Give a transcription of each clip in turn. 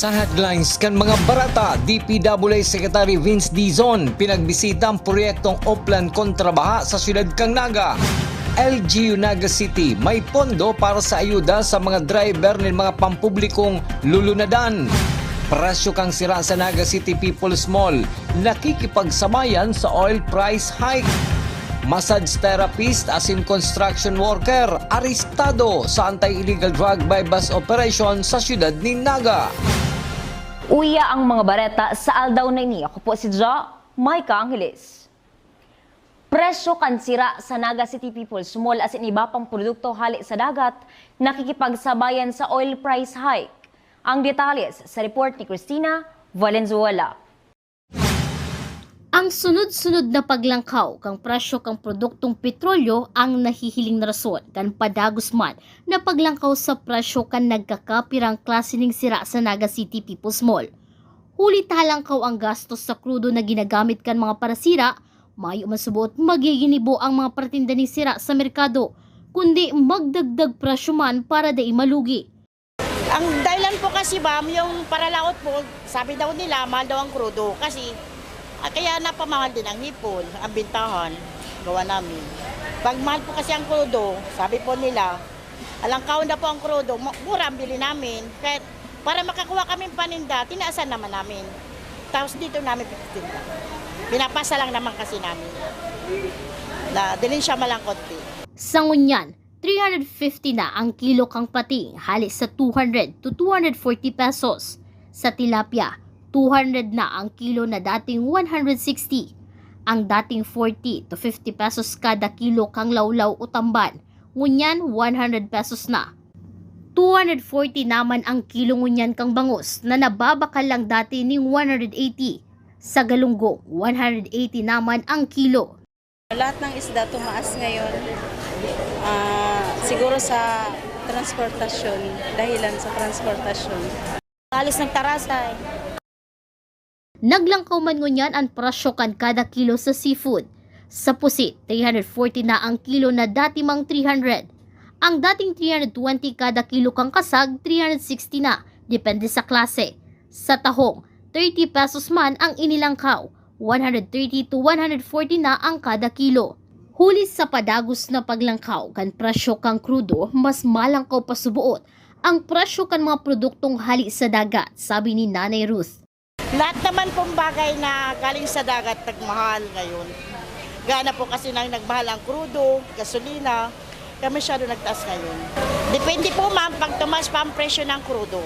Sa headlines kan mga barata, DPWH Secretary Vince Dizon pinagbisita ang proyektong Oplan Kontrabaha sa siyudad kang Naga. LGU Naga City may pondo para sa ayuda sa mga driver ng mga pampublikong lulunadan. Presyo kang sira sa Naga City People's Mall, nakikipagsabayan sa oil price hike. Massage therapist as in construction worker, arestado sa anti-illegal drug bypass operation sa siyudad ni Naga. Uya ang mga bareta sa aldaw na ini. Ako po si Jo, Maika Angeles. Presyo kan sira sa Naga City People's Mall as in iba pang produkto hali sa dagat, nakikipagsabayan sa oil price hike. Ang detalles sa report ni Cristina Valenzuela. Ang sunod-sunod na paglangkaw kang presyo kang produktong petrolyo ang nahihiling na rason kan padagos man na paglangkaw sa presyo kan nagkakapirang klase ning sira sa Naga City People's Mall. Huli talangkaw ang gastos sa krudo na ginagamit kan mga parasira, mayo masubot magiginibo ang mga partinda ning sira sa merkado, kundi magdagdag presyo man para dai malugi. Ang dahilan po kasi ma'am, yung paralaot po, sabi daw nila, mahal daw ang krudo kasi kaya napamahal din ang hipon, ang bintahan, gawa namin. Pag mahal po kasi ang krudo, sabi po nila, alangkaw na po ang krudo, mura ang bili namin. Kaya para makakuha kami paninda, tinaasan naman namin. Tapos dito namin pitinda. Pinapasa lang naman kasi namin. Na dilin siya malang konti. Sa ngunyan, 350 na ang kilo kang pating, hali sa 200 to 240 pesos. Sa tilapia, 200 na ang kilo na dating 160. Ang dating 40 to 50 pesos kada kilo kang lawlaw o tamban, ngunyan 100 pesos na. 240 naman ang kilo ngunyan kang bangus na nababakal lang dati ning 180. Sa galunggong, 180 naman ang kilo. Lahat ng isda tumaas ngayon. Siguro sa transportasyon, dahilan sa transportasyon. Alis ng tarasay. Naglangkaw man ngunyan ang presyo kan kada kilo sa seafood. Sa pusit, 340 na ang kilo na dati mang 300. Ang dating 320 kada kilo kang kasag, 360 na, depende sa klase. Sa tahong, 30 pesos man ang inilangkaw, 130 to 140 na ang kada kilo. Huli sa padagos na paglangkaw kan presyo kang krudo, mas malangkaw pa subuot ang presyo kan mga produktong hali sa dagat, sabi ni Nanay Ruth. Lahat naman pong bagay na galing sa dagat nagmahal ngayon. Gana po kasi nang nagmahal ang krudo, gasolina, kaya masyado nagtaas ngayon. Depende po ma'am pag tumaas pa ang presyo ng krudo.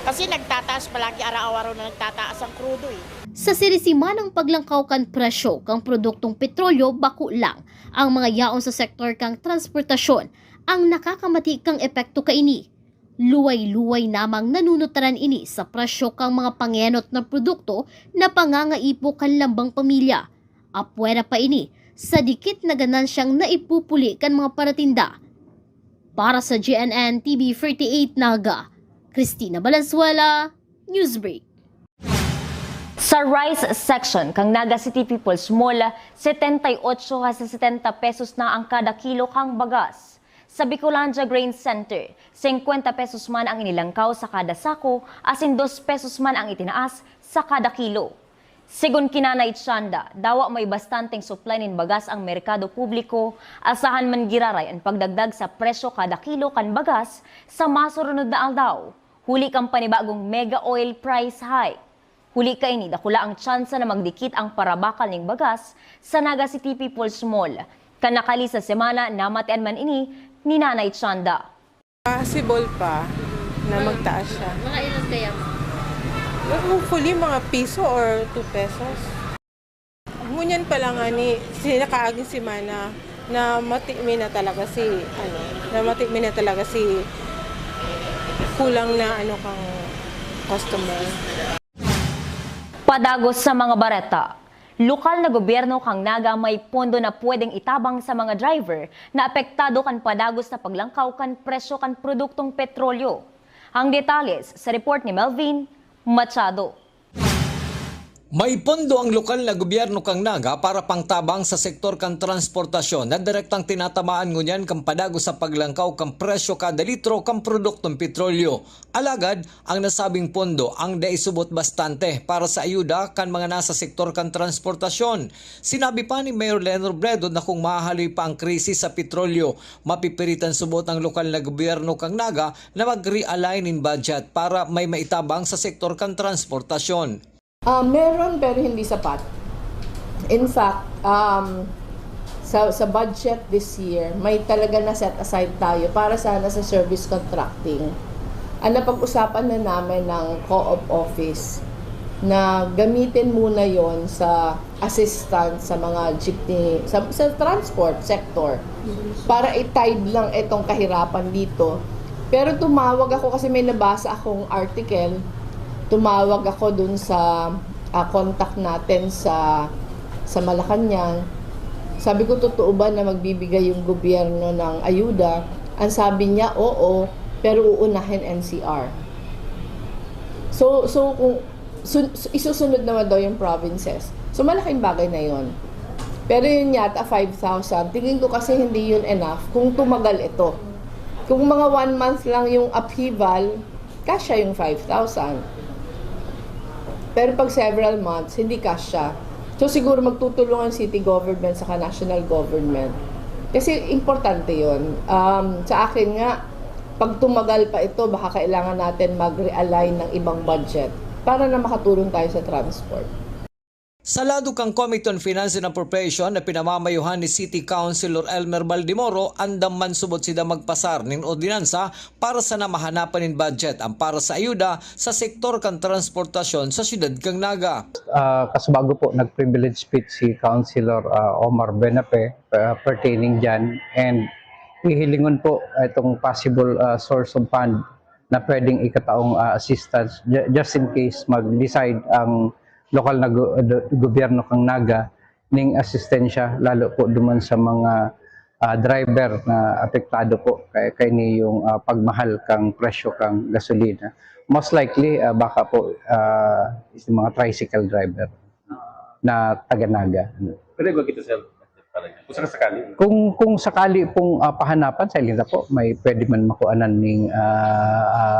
Kasi nagtataas palagi araw-araw na nagtataas ang krudo eh. Sa sirisimanang paglangkaw kan presyo kang produktong petrolyo, bako lang ang mga yaon sa sektor kang transportasyon ang nakakamati kang epekto kaini. Luway-luway namang nanunutaran ini sa presyo kang mga pangyenot na produkto na pangangaipo kan lambang pamilya. Apwera pa ini sa dikit na ganansyang naipupuli kan mga paratinda. Para sa GNN TV 38 Naga, Cristina Valenzuela, Newsbreak. Sa rice section kang Naga City People's Mall, 78 sa 70 pesos na ang kada kilo kang bagas. Sa Bicolandia Grain Center, 50 pesos man ang inilangkaw sa kada sako, asin 2 pesos man ang itinaas sa kada kilo. Sigun kinanay Chanda, dawa may bastanteng supply nin bagas ang merkado publiko, asahan man giraray ang pagdagdag sa presyo kada kilo kan bagas sa masurunod na aldaw. Huli kang panibagong mega oil price hike. Huli ka ini, dakula ang tsansa na magdikit ang parabakal ning bagas sa Naga City People's Mall. Kanakali sa semana, namatian man ini ni Nanay Chanda. Possible pa na magtaas siya. Mga ilan kaya? Hopefully mga piso or 2 pesos. Ngunyan pa lang ni sinakaagin si Mana na matikmin na talaga si kulang na kang customer. Padagos sa mga bareta. Lokal na gobyerno kang Naga may pondo na pwedeng itabang sa mga driver na apektado kan padagos na paglangkaw kan presyo kan produktong petrolyo. Ang detalles sa report ni Melvin Machado. May pondo ang lokal na gobyerno kang Naga para pangtabang sa sektor kang transportasyon na direktang tinatamaan ngunyan kang padago sa paglangkaw kang presyo kada litro kang produktong petrolyo. Alagad, ang nasabing pondo ang daisubot bastante para sa ayuda kan mga nasa sektor kang transportasyon. Sinabi pa ni Mayor Leno Robredo na kung mahaloy pa ang krisis sa petrolyo, mapipiritan subot ang lokal na gobyerno kang Naga na mag-realign in budget para may maitabang sa sektor kang transportasyon. Meron pero hindi sapat. In fact, sa budget this year, may talaga na set aside tayo para sana sa service contracting. Ang napag-usapan na namin ng Co-op Office na gamitin muna yon sa assistance sa mga jeepney, sa transport sector para i-tide lang itong kahirapan dito. Pero tumawag ako kasi may nabasa akong article. Tumawag ako dun sa contact natin sa Malacanang. Sabi ko, totoo ba na magbibigay yung gobyerno ng ayuda? Ang sabi niya, oo, pero uunahin NCR. So kung isusunod naman daw yung provinces. So malaking bagay na yon. Pero yun yata 5,000. Tingin ko kasi hindi yun enough kung tumagal ito. Kung mga 1 month lang yung upheaval, kasya yung 5,000. Pero pag several months, hindi kasya. So siguro magtutulungan city government saka national government. Kasi importante yun. Sa akin nga, pag tumagal pa ito, baka kailangan natin mag-realign ng ibang budget para na makatulong tayo sa transport. Sa lado kang Committee on Finance and Appropriation na pinamamayuhan ni City Councilor Elmer Baldimoro, andam man subot sida magpasar ng ordinansa para sa namahanapan in budget ang para sa ayuda sa sektor kang transportasyon sa siyudad kang Naga. Kasbago po nag-privilege speech si Councilor Omar Benape pertaining dyan, and hihilingon po itong possible source of fund na pwedeng ikataong assistance just in case mag-decide ang lokal na gobyerno kang Naga ning asistensya lalo po duman sa mga driver na apektado po kay ni yung pagmahal kang presyo kang gasolina. Most likely baka po yung mga tricycle driver na taga Naga. Pwede ba kita sir? Kung sakali. Kung sakali pong pahanapan sa ilinda po, may pwede man makuanan ning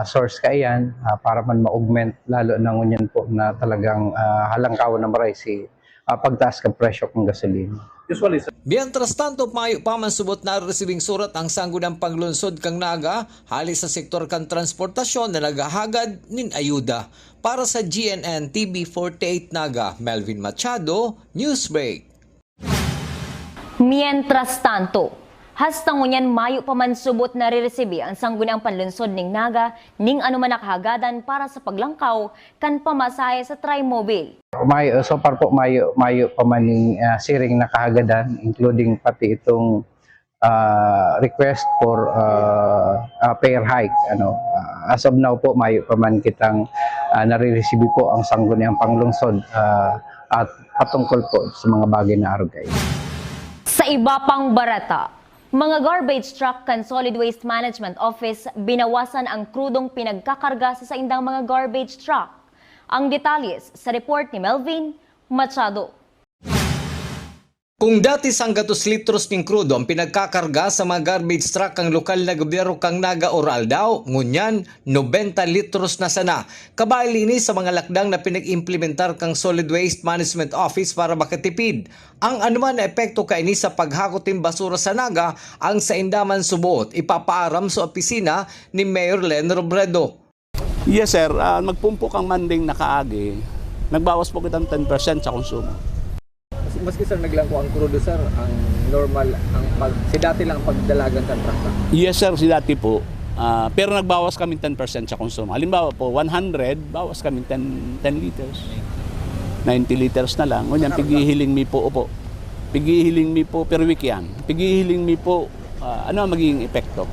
source kaiyan para man ma-augment lalo na ngunyan po na talagang halangkaw na maray si pagtaas ng presyo ng gasolina. Usually sir. Mientras tanto, mayo pa man subot na resibing surat ang sangguniang panglunsod kang Naga hali sa sektor kang transportasyon na naghahagad nin ayuda. Para sa GNN TV 48 Naga, Melvin Machado, Newsbreak. Mientras tanto, hasta ngunyan mayo pa man subot na riresibi ang sangguniang panlunsod ning Naga ning anuman nakahagadan para sa paglangkaw kan pamasahe sa Trimobile. So far po mayo pa man ning siring nakahagadan, including pati itong request for fare hike. As of now po mayo pa man kitang nariresibi po ang sangguniang panglungsod at patungkol po sa mga bagay na arugay. Sa iba pang barata, mga garbage truck kan Solid Waste Management Office binawasan ang krudong pinagkakarga sa indang mga garbage truck. Ang detalyes sa report ni Melvin Machado. Kung dati 100 litros ng krudo ang pinagkakarga sa mga garbage truck ang lokal na gobyerno kang Naga Oral daw, ngunyan 90 litros na sana. Kabaili ni sa mga lakdang na pinag-implementar kang Solid Waste Management Office para makatipid. Ang anuman na epekto kaini sa paghakoting basura sa Naga ang sa indaman subuot ipapaaram sa opisina ni Mayor Leno Robredo. Yes sir, magpumpo kang manding nakaagi. Nagbawas po kitang 10% sa konsumo. Maski sir naglangko ang crudo sir, ang normal si dati lang pagdalagan sa truck. Yes sir, si dati po. Pero nagbawas kami 10% sa konsumo. Halimbawa po, 100, bawas kami 10 liters. 90 liters na lang. Ngunyan, pigihiling mi po, opo. Pigihiling mi po per week yan. Pigihiling mi po, ano ang magiging epekto?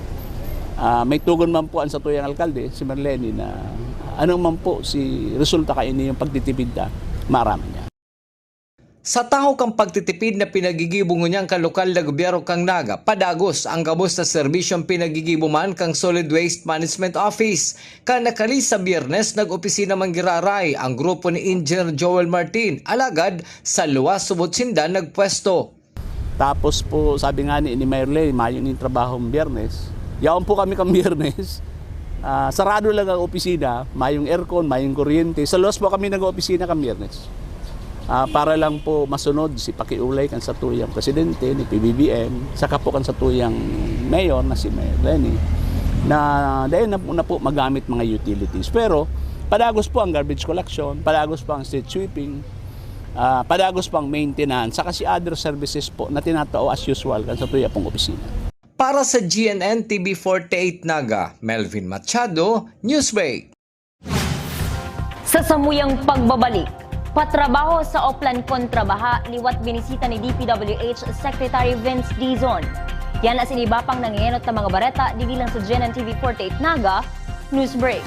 May tugon man po ang sa tuyang alkalde, si Marlene, na ano man po si resulta kaini yung pagtitipid na marami niya. Sa taho kang pagtitipid na pinagigibong niyang kalokal na gobyerno kang Naga, padagos ang gabos na serbisyong pinagigibuman kang Solid Waste Management Office. Kanakali sa Biyernes, nag-opisina manggiraray ang grupo ni Engineer Joel Martin, alagad sa luwas subot sindan nagpwesto. Tapos po, sabi nga ni Mayorle, mayon yung trabaho ng Biyernes. Yaon po kami kang Biyernes. Sarado lang ang opisina, mayong aircon, mayong kuryente. Sa luwas po kami nag-opisina kang Biyernes. Para lang po masunod si pakiulay kan sa tuyang presidente ni PBBM, saka po kan sa tuyang mayor na si Mayor Lenny, na dahil na po magamit mga utilities. Pero padagos po ang garbage collection, padagos po ang street sweeping, padagos po ang maintenance, saka si other services po na tinatao as usual kan sa tuyang pong opisina. Para sa GNN TV 48 Naga, Melvin Machado, Newsbreak. Sa samuyang pagbabalik, patrabaho sa Oplan kontrabaha, liwat binisita ni DPWH Secretary Vince Dizon. Yan as iniba pang nangyayot ng mga bareta, di lang sa GNN TV 48 Naga, Newsbreak.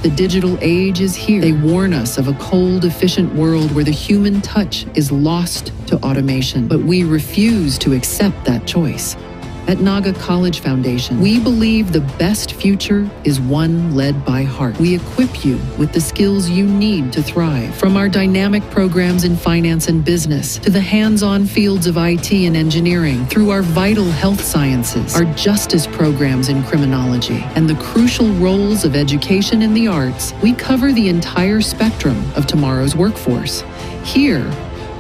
The digital age is here. They warn us of a cold, efficient world where the human touch is lost to automation. But we refuse to accept that choice. At Naga College Foundation, we believe the best future is one led by heart. We equip you with the skills you need to thrive. From our dynamic programs in finance and business, to the hands-on fields of IT and engineering, through our vital health sciences, our justice programs in criminology, and the crucial roles of education in the arts, we cover the entire spectrum of tomorrow's workforce. Here,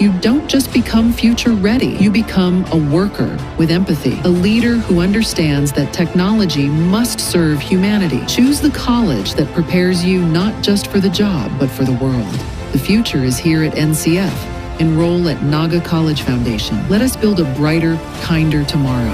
you don't just become future ready, you become a worker with empathy, a leader who understands that technology must serve humanity. Choose the college that prepares you not just for the job, but for the world. The future is here at NCF. Enroll at Naga College Foundation. Let us build a brighter, kinder tomorrow.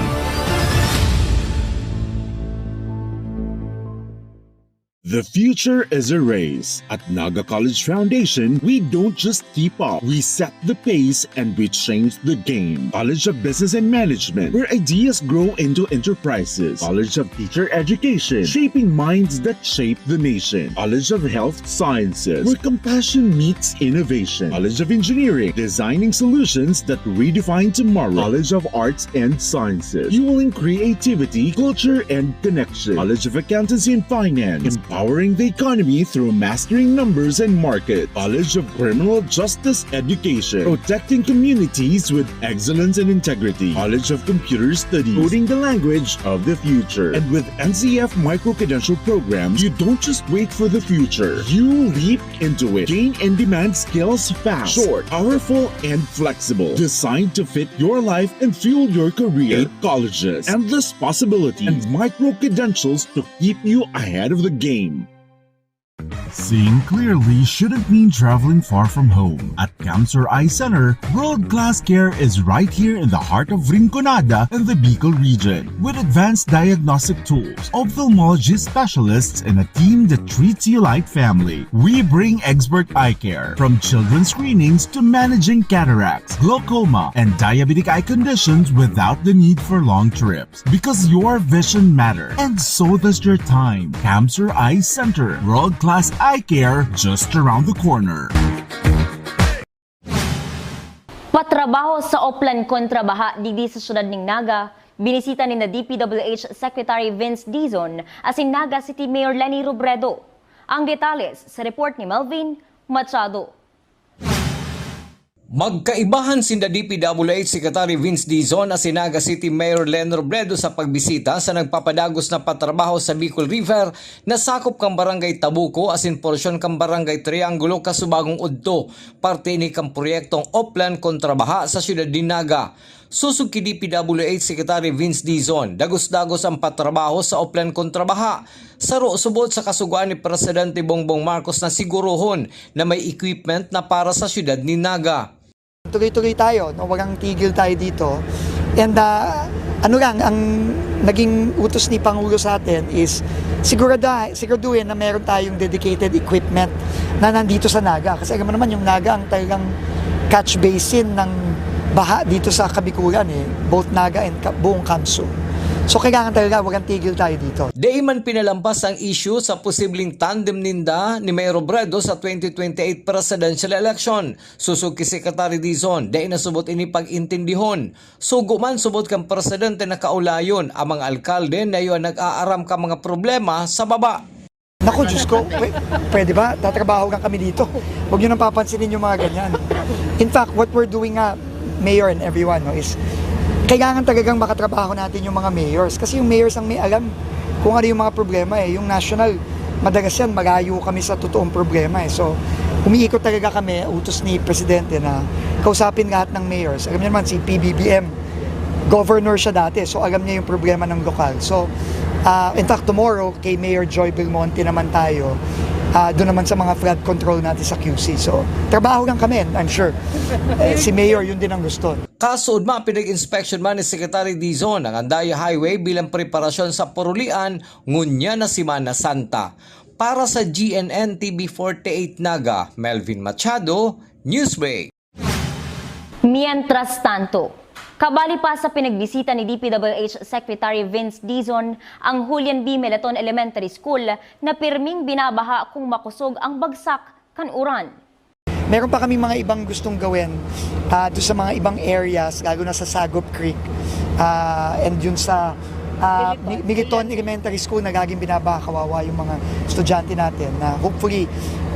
The future is a race. At Naga College Foundation, we don't just keep up. We set the pace and we change the game. College of Business and Management, where ideas grow into enterprises. College of Teacher Education, shaping minds that shape the nation. College of Health Sciences, where compassion meets innovation. College of Engineering, designing solutions that redefine tomorrow. College of Arts and Sciences, fueling creativity, culture, and connection. College of Accountancy and Finance, empowering the economy through mastering numbers and market. College of Criminal Justice Education, protecting communities with excellence and integrity. College of Computer Studies, coding the language of the future. And with NCF micro-credential programs, you don't just wait for the future. You leap into it. Gain and demand skills fast, short, powerful, and flexible. Designed to fit your life and fuel your career. 8 colleges, endless possibilities, and micro-credentials to keep you ahead of the game. Seeing clearly shouldn't mean traveling far from home. At Cancer Eye Center, world-class care is right here in the heart of Rinconada and the Bicol region. With advanced diagnostic tools, ophthalmology specialists, and a team that treats you like family, we bring expert eye care. From children's screenings to managing cataracts, glaucoma, and diabetic eye conditions without the need for long trips. Because your vision matters, and so does your time. Cancer Eye Center, world-class eye care just around the corner. Patrabaho sa Oplan kontrabaha digdi sa syudad ning Naga, binisita ni na DPWH Secretary Vince Dizon as in Naga City Mayor Lenny Robredo. Ang detalles sa report ni Melvin Machado. Magkaibahan sinda DPWH Secretary Vince Dizon at Naga City Mayor Len Robredo sa pagbisita sa nagpapadagos na patrabaho sa Bicol River na sakop kang Barangay Tabuco asin porsyon kang Barangay Triangulo kasubagong udto, parte ni kang proyektong Oplan kontrabaha sa siyudad ni Naga. Susug ki DPWH Secretary Vince Dizon, dagos-dagos ang patrabaho sa Oplan kontrabaha. Saro subot sa kasuguan ni Presidente Bongbong Marcos na siguruhon na may equipment na para sa siyudad ni Naga. Tuloy-tuloy tayo, no? Walang tigil tayo dito. And ang naging utos ni Pangulo sa atin is siguraduhin na meron tayong dedicated equipment na nandito sa Naga. Kasi alam mo naman yung Naga ang talagang catch basin ng baha dito sa Kabikulan, both Naga and buong Kamso. So kailangan talaga walang tigil tayo dito. Di man pinalampas ang issue sa posibleng tandem ninda ni Mayor Robredo sa 2028 presidential election. Susog ki Secretary Dizon, di nasubot ini pag-intindihon. Sugo man subot kang presidente na kaulayon ang mga alkalde na yun nag-aaram ka mga problema sa baba. Naku, Diyos ko, pwede ba? Tatrabaho lang kami dito. Huwag nyo nang papansinin yung mga ganyan. In fact, what we're doing Mayor and everyone, no, is kailangan talagang makatrabaho natin yung mga mayors. Kasi yung mayors ang may alam kung ano yung mga problema eh. Yung national, madalas yan, malayo kami sa totoong problema eh. So, umiikot talaga kami, utos ni Presidente na kausapin lahat ng mayors. Alam niyo naman, si PBBM, governor siya dati, so alam niya yung problema ng lokal. So, in fact, tomorrow, kay Mayor Joy Belmonte naman tayo, doon naman sa mga flood control natin sa QC. So, trabaho lang kami, I'm sure. Si Mayor, yun din ang gusto. Kasood man, pinag-inspection man ni Secretary Dizon ang Andaya Highway bilang preparasyon sa Purulian, ngunya na Semana Santa. Para sa GNN TV 48 Naga, Melvin Machado, Newsbreak. Mientras tanto, kabali pa sa pinagbisita ni DPWH Secretary Vince Dizon ang Julian B. Melaton Elementary School na pirming binabaha kung makusog ang bagsak kanuran. Meron pa kami mga ibang gustong gawin doon sa mga ibang areas, lalo na sa Sagop Creek and yun sa Militon Elementary School na laging binabaha, kawawa yung mga estudyante natin na hopefully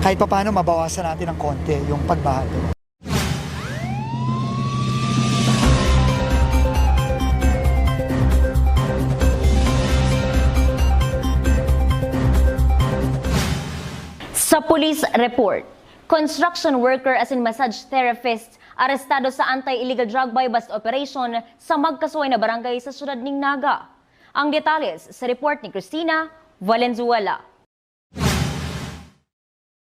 kahit pa paano mabawasan natin ng konti yung pagbaha doon. Sa police report, construction worker as in massage therapist arestado sa anti-illegal drug buy bust operation sa magkasuway na barangay sa siyudad ng Naga. Ang detalles sa report ni Cristina Valenzuela.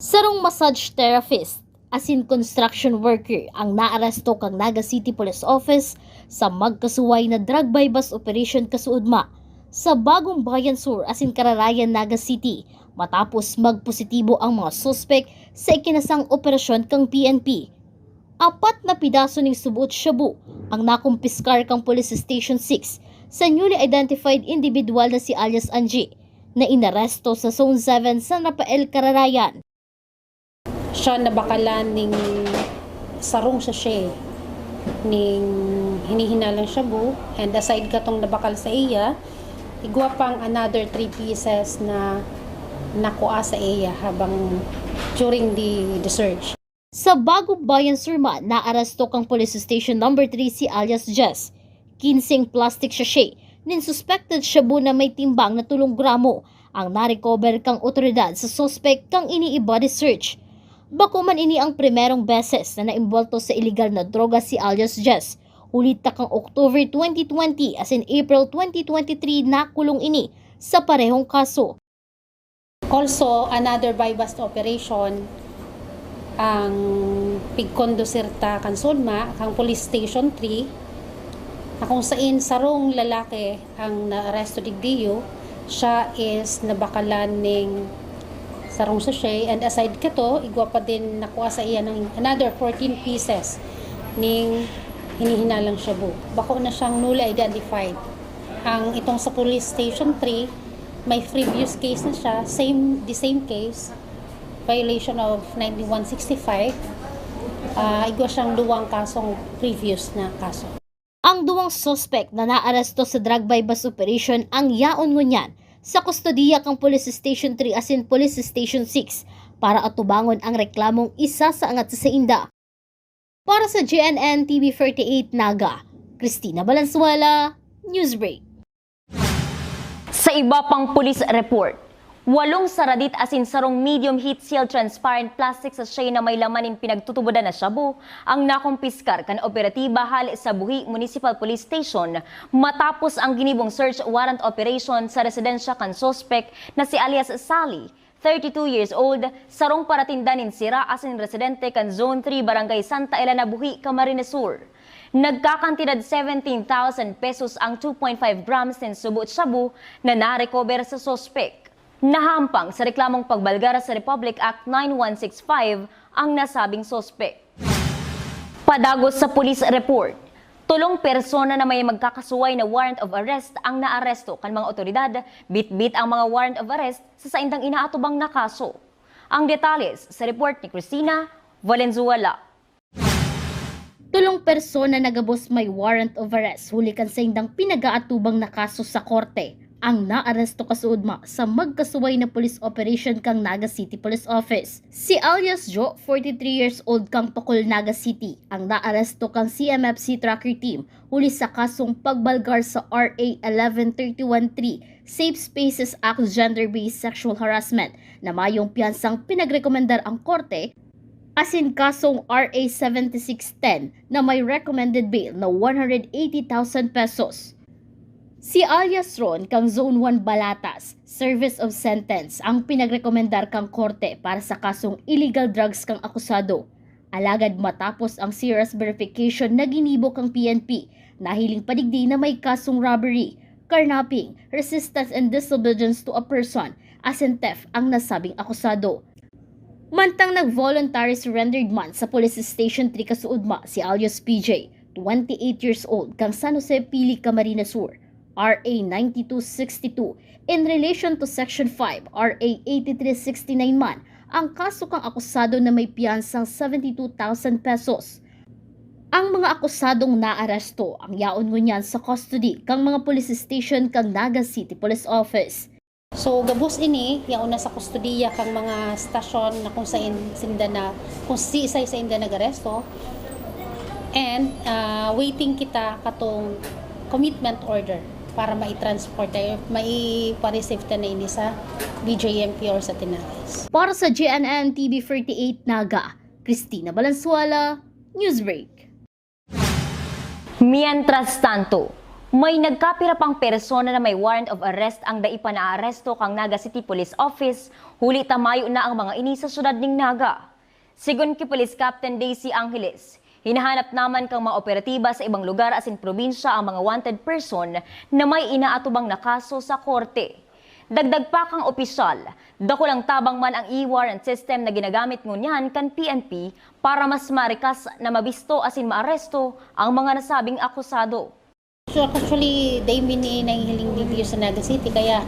Sarong massage therapist as in construction worker ang naaresto kang Naga City Police Office sa magkasuway na drug buy bust operation kasuudma sa Bagong Bayan Sur as in Kararayan, Naga City matapos magpositibo ang mga suspek sa ikinasang operasyon kang PNP. 4 na pidaso ng subot shabu ang nakumpiskar kang Police Station 6 sa newly identified individual na si alias Angie na inaresto sa Zone 7 sa Rafael, Kararayan. Siya nabakalan ning sarong sachet ning hinihinalang shabu, and aside katong nabakal sa iya, igwa pang another 3 pieces na nakuha sa iya habang during the search. Sa Bagong Bayan Surma, naaresto kang Police Station number 3 si alias Jess. 15 plastic sachet nin suspected shabu na may timbang na 3 gramo ang narecover kang otoridad sa suspect kang ini-body search. Bako man ini ang primerong beses na naimbulto sa illegal na droga si alias Jess. Ulit kang October 2020 as in April 2023 nakulong ini sa parehong kaso. Also, another buy-bust operation ang Pigkondosirta Kansulma, kang Police Station 3, na kung saan sarong lalaki ang naaresto digdiyo, siya is nabakalan ng sarong sachet, and aside kato, igwa pa din nakuha sa iya ng another 14 pieces ng hinihinalang shabu. Bako na siyang newly identified. Ang itong sa Police Station 3, may previous case na siya, the same case, violation of 9165. Igwa siyang 2 kasong previous na kaso. Ang 2 suspect na naaresto sa drug buy bust operation ang yaon ngunyan sa kustodiya kang Police Station 3 as in Police Station 6 para atubangon ang reklamong isa sa angat sa inda. Para sa GNN TV 48 Naga, Cristina Valenzuela, Newsbreak. Sa iba pang police report, 8 saradit asin sarong medium heat seal transparent plastic sa sachet na may laman in pinagtutubodan na shabu ang nakumpiskar kan operatiba hal sa Buhi Municipal Police Station matapos ang ginibong search warrant operation sa residensya kan suspect na si alias Sally, 32 years old, sarong paratindanin sira asin residente kan Zone 3 Barangay Santa Elena, Buhi, Camarines Sur. Nagkakantidad 17,000 pesos ang 2.5 grams ng subot shabu na narecover sa suspect. Nahampang sa reklamong pagbalgara sa Republic Act 9165 ang nasabing suspect. Padagos sa police report, Tulong persona na may magkakasuway na warrant of arrest ang naaresto kan mga otoridad, bit-bit ang mga warrant of arrest sa saindang inaatubang na kaso. Ang detalles sa report ni Cristina Valenzuela. Tulong persona nagabos may warrant of arrest huli kan sa indang pinagaatubang na kaso sa korte ang naaresto kasuudma sa magkasuway na police operation kang Naga City Police Office. Si alias Joe, 43 years old kang Tokol, Naga City, ang naaresto kang CMFC tracker team huli sa kasong pagbalgar sa RA 11313 Safe Spaces Act Gender-Based Sexual Harassment na mayong piyansang pinagrekomendar ang korte asin kasong RA 7610 na may recommended bail na 180,000 pesos. Si alias Ron kang Zone 1 Balatas, Service of Sentence ang pinagrekomendar kang korte para sa kasong illegal drugs kang akusado. Alagad matapos ang serious verification na ginibo kang PNP, nahiling padigdi na may kasong robbery, carnapping, resistance and disobedience to a person, asin theft ang nasabing akusado. Mantang nag-voluntary surrendered man sa Police Station 3 kasuudma si alias PJ, 28 years old kang San Jose Pili, Camarines Sur, RA 9262 in relation to Section 5 RA 8369 man ang kaso kang akusado na may piyansang 72,000 pesos. Ang mga akusadong naaresto ang yaon ngunyan sa custody kang mga police station kang Naga City Police Office. So gabos ini yaon na sa kustodiya kang mga stasyon na kung saan sinda na kung si isa sa inda nagaresto, and waiting kita katong commitment order para mai-transport tayo, mai-receive ta na ini sa BJMP or sa Tinales. Para sa GNN TV 48 Naga, Cristina Valenzuela, Newsbreak. Mientras tanto, may nagkapira pang persona na may warrant of arrest ang daipa na aresto kang Naga City Police Office, huli tamayo na ang mga ini sa syudad ning Naga. Sigon ki Police Captain Daisy Angeles, hinahanap naman kang mga operatiba sa ibang lugar asin probinsya ang mga wanted person na may inaatubang na kaso sa korte. Dagdag pa kang opisyal, dakulang tabang man ang e-warrant system na ginagamit ngunyan kan PNP para mas marikas na mabisto asin maaresto ang mga nasabing akusado. So actually, day mini nahihiling dito sa Naga City, kaya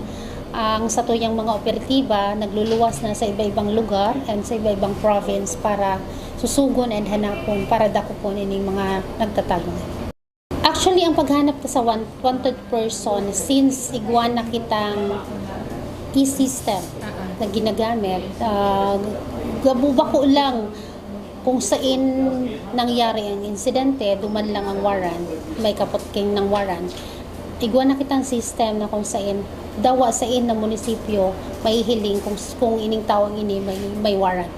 ang sa tuyang mga operatiba nagluluwas na sa iba-ibang lugar and sa iba-ibang province para susugon and hanapon para dakupon ining mga nagtatago. Actually, ang paghanap sa wanted person, since iguan na kitang e-system na ginagamit, gabuba ko lang kung saan nangyari ang insidente, duman lang ang warrant, may kapotking ng warrant. Iguan na kitang system na kung saan dawa sa in ng munisipyo may hiling kung ining tawang ini may warrant.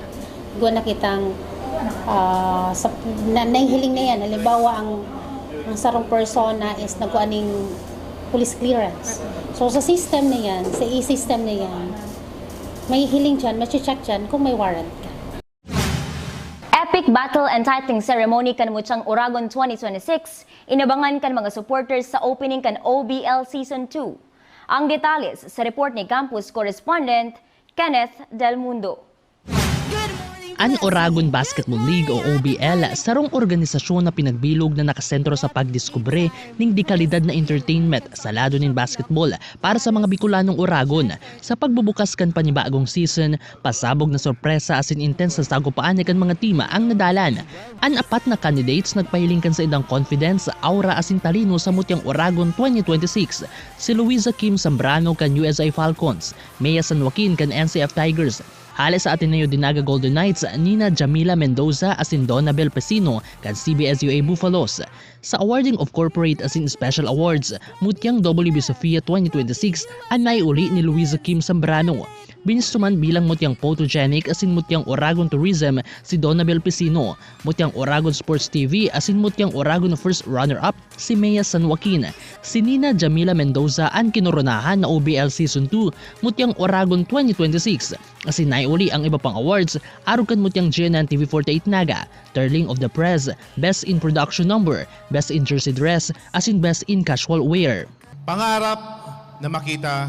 Iguan na kitang nahihiling na yan. Halimbawa, ang sarong persona is nagkuaning police clearance. So sa system na yan, sa e-system na yan, may hiling dyan, machi-check dyan kung may warrant ka. Epic battle and tithing ceremony kan Muchang Oragon 2026, inabangan kan mga supporters sa opening kan OBL Season 2. Ang detalles sa report ni Campus Correspondent Kenneth Del Mundo. Ang Oragon Basketball League o OBL, sarong organisasyon na pinagbilog na nakasentro sa pagdiskubre ng dekalidad na entertainment sa lado ng basketball para sa mga Bicolanong Oragon. Sa pagbubukas kan panibagong season, pasabog na sorpresa asin intense sa sagupaan kan mga tima ang nadalan. Ang apat na candidates nagpahiling kan sa idang confidence, aura asin talino sa Mutyang Oragon 2026. Si Luisa Kim Zambrano kan USI Falcons, Mea San Joaquin kan NCF Tigers, Hale sa Ateneo Dinaga Golden Knights, Nina Jamila Mendoza asin Donabel Pesino kan CBS-UA Buffalos. Sa awarding of corporate asin special awards, Mutyang WB Sofia 2026 ang naiuli ni Luisa Kim Zambrano. Binistuman bilang Mutyang Photogenic asin Mutyang Oragon Tourism si Donabel Pesino, Mutyang Oragon Sports TV asin Mutyang Oragon First Runner-Up si Mea San Joaquin. Si Nina Jamila Mendoza ang kinoronahan na OBL Season 2 Mutyang Oragon 2026. Asin naiuli ang iba pang awards, arugan Mutyang GNN TV 48 Naga, Darling of the Press, Best in Production Number, Best in Jersey Dress, asin Best in Casual Wear. Pangarap na makita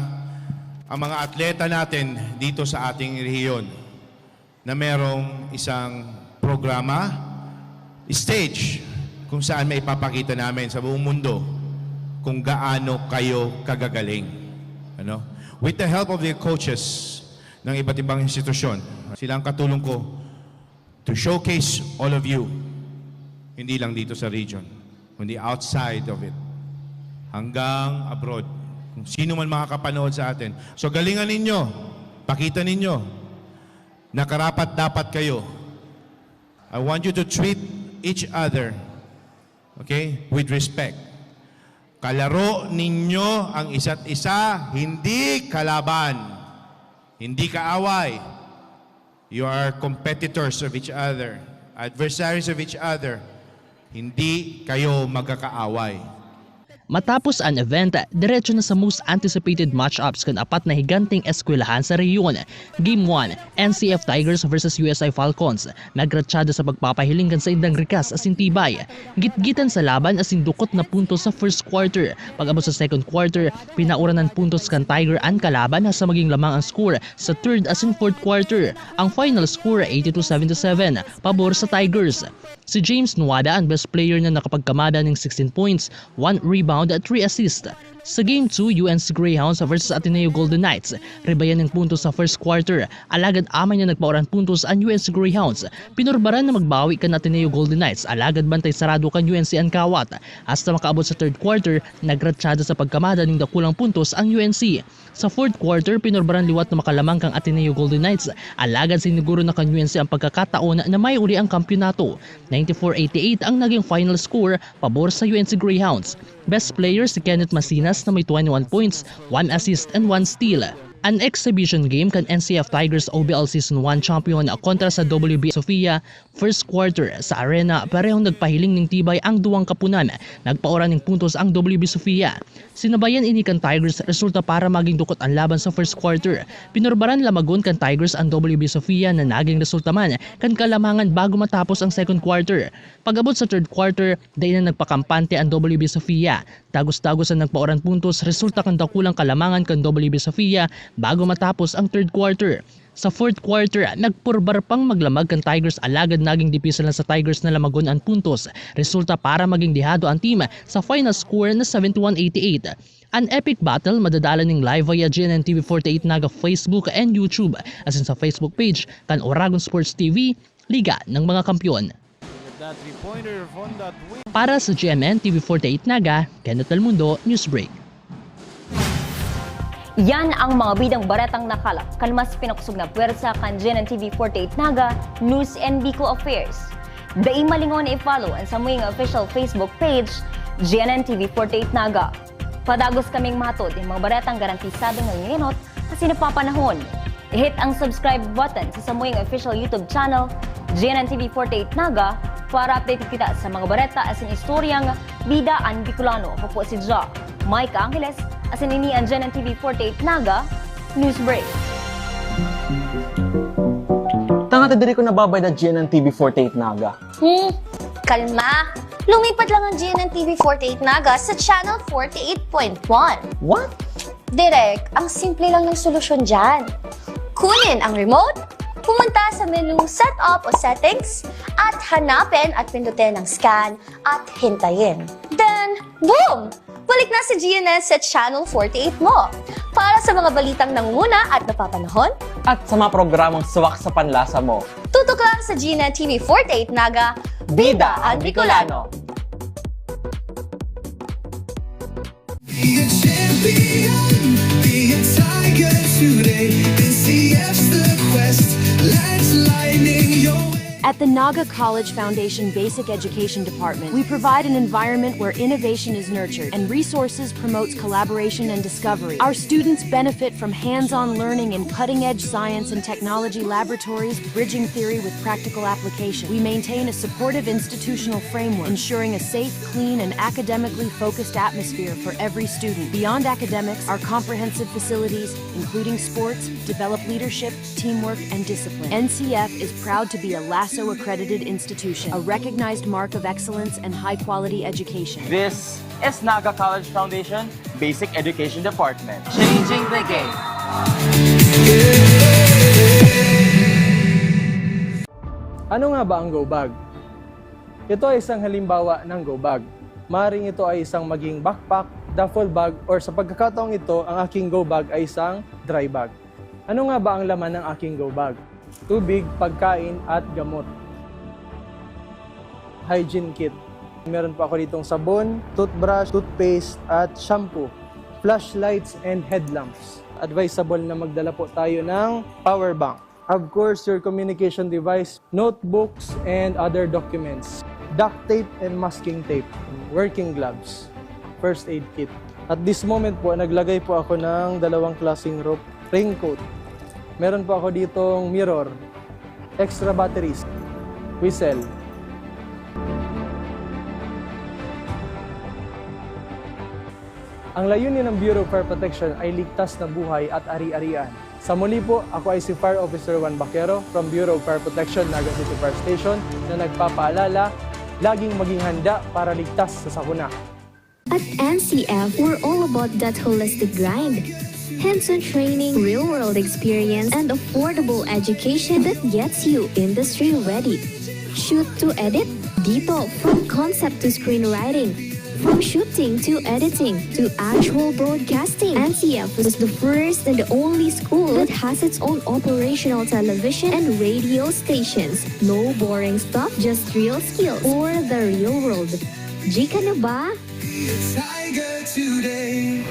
ang mga atleta natin dito sa ating rehiyon na merong isang programa, stage kung saan may ipapakita namin sa buong mundo kung gaano kayo kagagaling. Ano? With the help of the coaches ng iba't ibang institusyon, sila ang katulong ko to showcase all of you, hindi lang dito sa region, kundi outside of it, hanggang abroad. Kung sino man makakapanood sa atin. So galingan ninyo, pakita ninyo na karapat-dapat kayo. I want you to treat each other, okay, with respect. Kalaro ninyo ang isa't isa, hindi kalaban, hindi kaaway. You are competitors of each other, adversaries of each other. Hindi kayo magkakaaway. Matapos ang event, diretso na sa most anticipated matchups kan apat na higanteng eskwelahan sa rehiyon. Game 1, NCF Tigers versus USI Falcons. Nagratsyada sa pagpapahiling kan sa indang rikas asin tibay. Gitgitan sa laban asin dukot na puntos sa first quarter. Pag-abot sa second quarter, pinaura ng puntos kan Tiger ang kalaban sa maging lamang ang score sa third asin fourth quarter. Ang final score 82-77, pabor sa Tigers. Si James Nuada ang best player na nakapagkamada ng 16 points, 1 rebound at 3 assists. Sa Game 2, UNC Greyhounds versus Ateneo Golden Knights. Ribayan ng puntos sa first quarter. Alagad amay na nagpauran puntos ang UNC Greyhounds. Pinurbaran na magbawi kan Ateneo Golden Knights. Alagad bantay sarado kan UNC Ankawat. Hasta makaabot sa third quarter, nagratsyada sa pagkamada ng dakulang puntos ang UNC. Sa fourth quarter, pinurbaran liwat na makalamang kang Ateneo Golden Knights. Alagad siniguro na kan UNC ang pagkakataon na may uli ang kampyonato. 94-88 ang naging final score, pabor sa UNC Greyhounds. Best player si Kenneth Masinas na may 21 points, 1 assist and 1 steal. An exhibition game kan NCF Tigers OBL Season 1 champion kontra sa WB Sofia. First quarter sa arena, parehong nagpahiling ng tibay ang duwang kapunan. Nagpaura ng puntos ang WB Sofia. Sinabayan ini kan Tigers resulta para maging dukot ang laban sa first quarter. Pinurbaran lamagon kan Tigers ang WB Sofia na naging resulta man kan kalamangan bago matapos ang second quarter. Pag-abot sa third quarter, dayon na nagpakampante ang WB Sofia. Tagos-tagos ang nagpauran puntos resulta kan dakulang kalamangan kan WB Sofia bago matapos ang third quarter. Sa fourth quarter, nagpurbar pang maglamag kan Tigers, alagad naging dipisa lang sa Tigers na lamagon ang puntos. Resulta para maging dihado ang team sa final score na 71-88. An epic battle madadala ng live via GNN TV 48 Naga Facebook and YouTube, as in sa Facebook page kan Oragon Sports TV, Liga ng mga Kampiyon. Para sa GMN TV 48 Naga, Kenneth Almundo, Newsbreak. Yan ang mga bidang baratang nakalap kan mas pinakusog na puwersa kan GNN TV 48 Naga, News and Bicol Affairs. Dai malingon i-follow ang samuing official Facebook page, GNN TV 48 Naga. Padagos kaming matod yung mga baratang garantisado ng nginot kasi napapanahon. I-hit ang subscribe button sa samuing official YouTube channel, GNN TV 48 Naga, para update kita sa mga bareta as in istoryang bida ang Bicolano. Ako po si Ja, Mike Angeles, as in ini ang GNN TV 48 Naga, Newsbreak. Tanga diri ko nababay na GNN TV 48 Naga. Kalma! Lumipat lang ang GNN TV 48 Naga sa channel 48.1. What? Direk, ang simple lang ng solusyon dyan. Kunin ang remote, pumunta sa menu Setup o Settings, at hanapin at pindutin ang Scan at hintayin. Then, boom! Balik na si GNN sa Channel 48 mo. Para sa mga balitang nangunguna at napapanahon, At sa mga programang suwak sa panlasa mo. tutok lang sa GNN TV 48 Naga, Bida ang Bicolano. Be a champion, be a tiger today. NCF's the quest, let's lightning your way. At the Naga College Foundation Basic Education Department, we provide an environment where innovation is nurtured and resources promotes collaboration and discovery. Our students benefit from hands-on learning in cutting-edge science and technology laboratories, bridging theory with practical application. We maintain a supportive institutional framework, ensuring a safe, clean, and academically focused atmosphere for every student. Beyond academics, our comprehensive facilities, including sports, develop leadership, teamwork, and discipline. NCF is proud to be a LASO accredited institution, a recognized mark of excellence and high-quality education. This is Naga College Foundation Basic Education Department. Changing the game. Ano nga ba ang go bag? Ito ay isang halimbawa ng go bag. Maring ito ay isang maging backpack, duffel bag, or sa pagkakataong ito, ang aking go bag ay isang dry bag. Ano nga ba ang laman ng aking go bag? Tubig, pagkain, at gamot. Hygiene kit. Meron pa ako ditong sabon, toothbrush, toothpaste, at shampoo. Flashlights and headlamps. Advisable na magdala po tayo ng power bank. Of course, your communication device, notebooks, and other documents. Duct tape and masking tape. Working gloves. First aid kit. At this moment po, naglagay po ako ng dalawang klaseng rope. Raincoat. Meron po ako ditong mirror. Extra batteries. Whistle. Ang layunin ng Bureau of Fire Protection ay ligtas na buhay at ari-arian. Sa muli po, ako ay si Fire Officer Juan Baquero from Bureau of Fire Protection, Naga City Fire Station na nagpapaalala, laging maging handa para ligtas sa sakuna. At NCF, we're all about that holistic grind. Hands-on training, real-world experience, and affordable education that gets you industry ready. Shoot to edit? Dito, from concept to screenwriting. From shooting to editing to actual broadcasting, NCF was the first and the only school that has its own operational television and radio stations. No boring stuff, just real skills for the real world. Jika na ba? Be a tiger today.